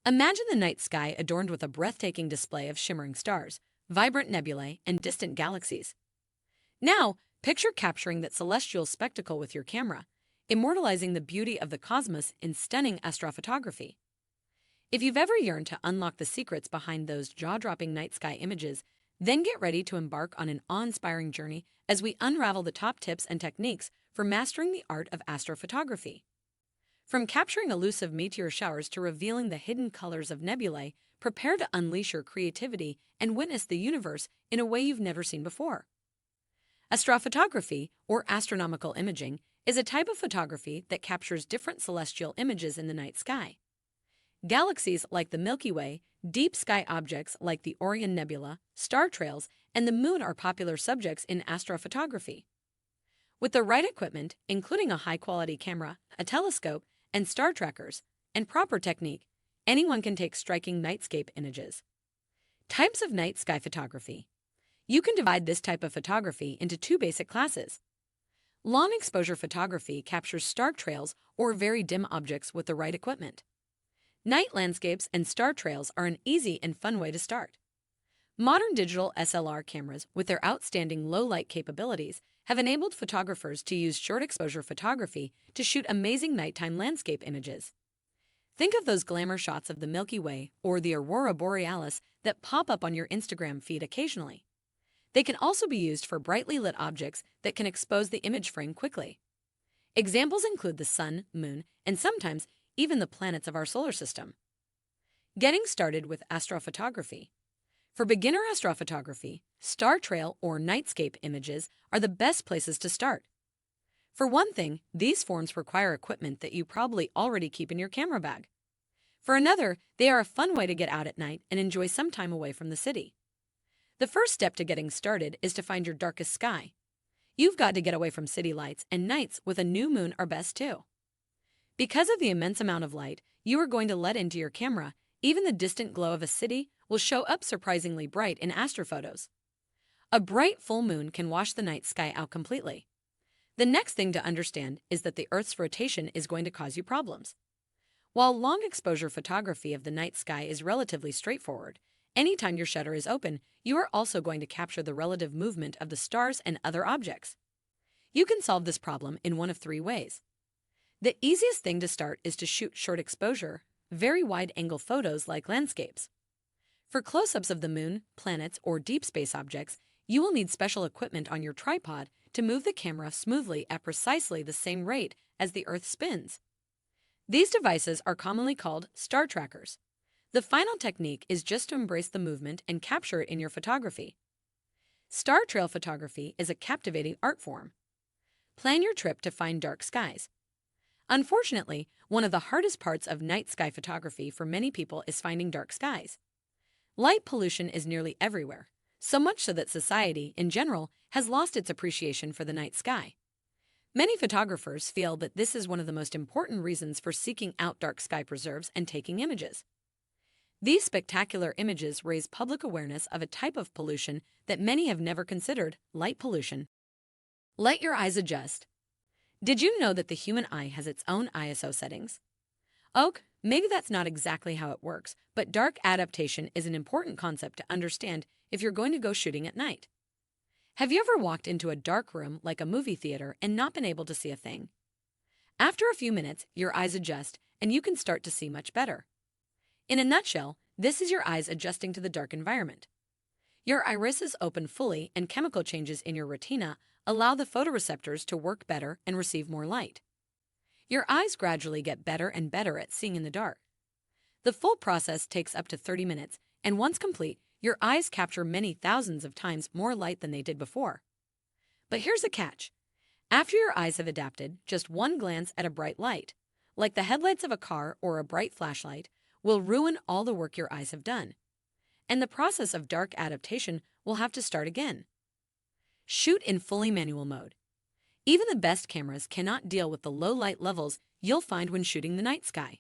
Imagine the night sky adorned with a breathtaking display of shimmering stars, vibrant nebulae, and distant galaxies. Now, picture capturing that celestial spectacle with your camera, immortalizing the beauty of the cosmos in stunning astrophotography. If you've ever yearned to unlock the secrets behind those jaw-dropping night sky images, then get ready to embark on an awe-inspiring journey as we unravel the top tips and techniques for mastering the art of astrophotography. From capturing elusive meteor showers to revealing the hidden colors of nebulae, prepare to unleash your creativity and witness the universe in a way you've never seen before. Astrophotography, or astronomical imaging, is a type of photography that captures different celestial images in the night sky. Galaxies like the Milky Way, deep sky objects like the Orion Nebula, star trails, and the moon are popular subjects in astrophotography. With the right equipment, including a high-quality camera, a telescope, and star trackers, and proper technique, anyone can take striking nightscape images. Types of night sky photography. You can divide this type of photography into two basic classes. Long exposure photography captures stark trails or very dim objects with the right equipment. Night landscapes and star trails are an easy and fun way to start. Modern digital SLR cameras, with their outstanding low-light capabilities, have enabled photographers to use short-exposure photography to shoot amazing nighttime landscape images. Think of those glamour shots of the Milky Way or the aurora borealis that pop up on your Instagram feed occasionally. They can also be used for brightly lit objects that can expose the image frame quickly. Examples include the sun, moon, and sometimes even the planets of our solar system. Getting started with astrophotography. For beginner astrophotography, star trail or nightscape images are the best places to start. For one thing, these forms require equipment that you probably already keep in your camera bag. For another, they are a fun way to get out at night and enjoy some time away from the city. The first step to getting started is to find your darkest sky. You've got to get away from city lights, and nights with a new moon are best too. Because of the immense amount of light you are going to let into your camera, even the distant glow of a city will show up surprisingly bright in astrophotos. A bright full moon can wash the night sky out completely. The next thing to understand is that the Earth's rotation is going to cause you problems. While long exposure photography of the night sky is relatively straightforward, anytime your shutter is open, you are also going to capture the relative movement of the stars and other objects. You can solve this problem in one of three ways. The easiest thing to start is to shoot short exposure, very wide-angle photos like landscapes. For close-ups of the moon, planets, or deep space objects, you will need special equipment on your tripod to move the camera smoothly at precisely the same rate as the Earth spins. These devices are commonly called star trackers. The final technique is just to embrace the movement and capture it in your photography. Star trail photography is a captivating art form. Plan your trip to find dark skies. Unfortunately, one of the hardest parts of night sky photography for many people is finding dark skies. Light pollution is nearly everywhere, so much so that society, in general, has lost its appreciation for the night sky. Many photographers feel that this is one of the most important reasons for seeking out dark sky preserves and taking images. These spectacular images raise public awareness of a type of pollution that many have never considered: light pollution. Let your eyes adjust. Did you know that the human eye has its own ISO settings? Maybe that's not exactly how it works, but dark adaptation is an important concept to understand if you're going to go shooting at night. Have you ever walked into a dark room like a movie theater and not been able to see a thing? After a few minutes, your eyes adjust and you can start to see much better. In a nutshell, this is your eyes adjusting to the dark environment. Your irises open fully and chemical changes in your retina allow the photoreceptors to work better and receive more light. Your eyes gradually get better and better at seeing in the dark. The full process takes up to 30 minutes, and once complete, your eyes capture many thousands of times more light than they did before. But here's the catch. After your eyes have adapted, just one glance at a bright light, like the headlights of a car or a bright flashlight, will ruin all the work your eyes have done. And the process of dark adaptation will have to start again. Shoot in fully manual mode. Even the best cameras cannot deal with the low light levels you'll find when shooting the night sky.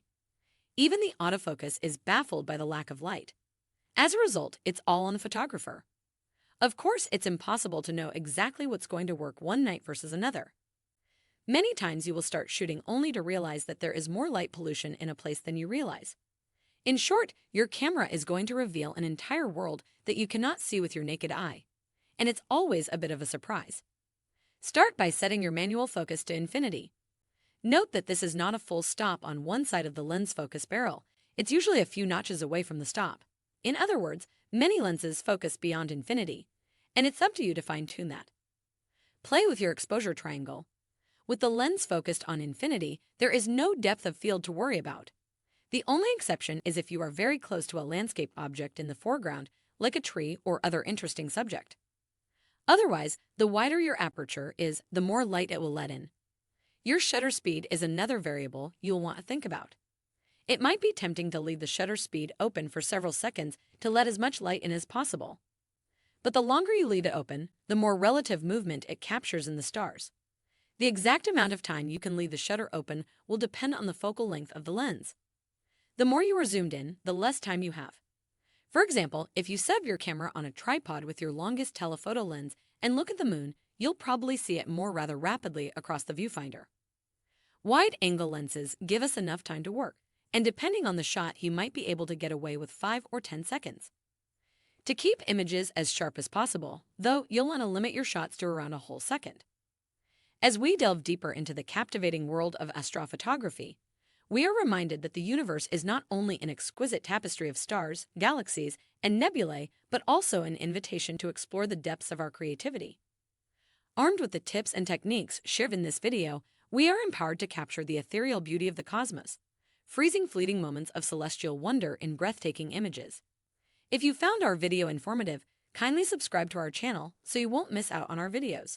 Even the autofocus is baffled by the lack of light. As a result, it's all on the photographer. Of course, it's impossible to know exactly what's going to work one night versus another. Many times you will start shooting only to realize that there is more light pollution in a place than you realize. In short, your camera is going to reveal an entire world that you cannot see with your naked eye. And it's always a bit of a surprise. Start by setting your manual focus to infinity. Note that this is not a full stop on one side of the lens focus barrel. It's usually a few notches away from the stop. In other words, many lenses focus beyond infinity, and it's up to you to fine-tune that. Play with your exposure triangle. With the lens focused on infinity, there is no depth of field to worry about. The only exception is if you are very close to a landscape object in the foreground, like a tree or other interesting subject. Otherwise, the wider your aperture is, the more light it will let in. Your shutter speed is another variable you'll want to think about. It might be tempting to leave the shutter speed open for several seconds to let as much light in as possible. But the longer you leave it open, the more relative movement it captures in the stars. The exact amount of time you can leave the shutter open will depend on the focal length of the lens. The more you are zoomed in, the less time you have. For example, if you set your camera on a tripod with your longest telephoto lens and look at the moon, you'll probably see it more rather rapidly across the viewfinder. Wide-angle lenses give us enough time to work, and depending on the shot, you might be able to get away with 5 or 10 seconds. To keep images as sharp as possible, though, you'll want to limit your shots to around a whole second. As we delve deeper into the captivating world of astrophotography, we are reminded that the universe is not only an exquisite tapestry of stars, galaxies, and nebulae, but also an invitation to explore the depths of our creativity. Armed with the tips and techniques shared in this video, we are empowered to capture the ethereal beauty of the cosmos, freezing fleeting moments of celestial wonder in breathtaking images. If you found our video informative, kindly subscribe to our channel so you won't miss out on our videos.